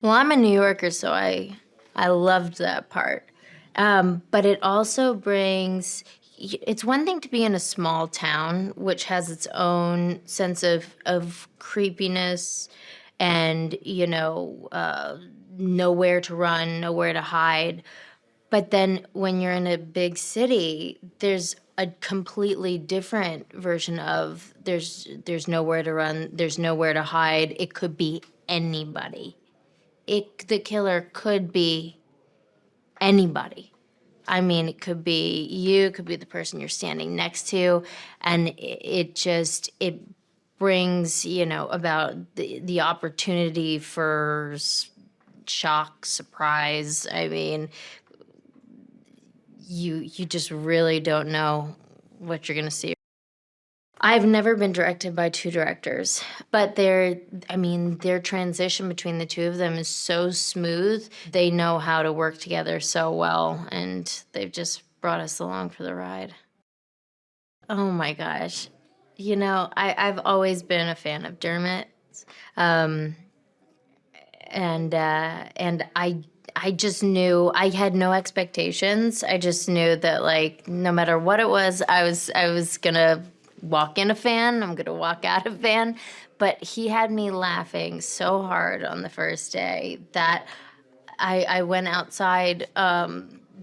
Well, I'm a New Yorker, so I loved that part. But it also brings. It's one thing to be in a small town, which has its own sense of creepiness, and nowhere to run, nowhere to hide. But then when you're in a big city, there's a completely different version of there's nowhere to run, there's nowhere to hide. It could be anybody. The killer could be anybody. I mean, it could be you, it could be the person you're standing next to, and it brings, about the opportunity for shock, surprise. I mean, you just really don't know what you're gonna see. I've never been directed by two directors, but their transition between the two of them is so smooth. They know how to work together so well, and they've just brought us along for the ride. Oh my gosh. I've always been a fan of Dermot. Um, and I just knew I had no expectations. I just knew that like no matter what it was, I was gonna walk in a fan. I'm gonna walk out a fan. But he had me laughing so hard on the first day that I went outside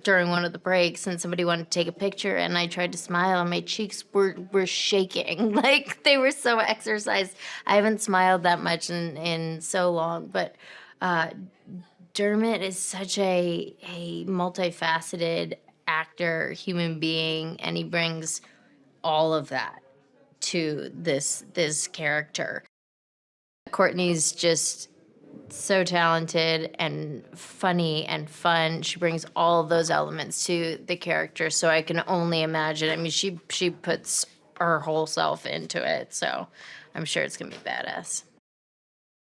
during one of the breaks and somebody wanted to take a picture and I tried to smile and my cheeks were shaking like they were so exercised. I haven't smiled that much in so long, but uh, Dermot is such a multifaceted actor, human being, and he brings all of that to this character. Courtney's just so talented and funny and fun. She brings all of those elements to the character, so I can only imagine. I mean, she puts her whole self into it, so I'm sure it's gonna be badass.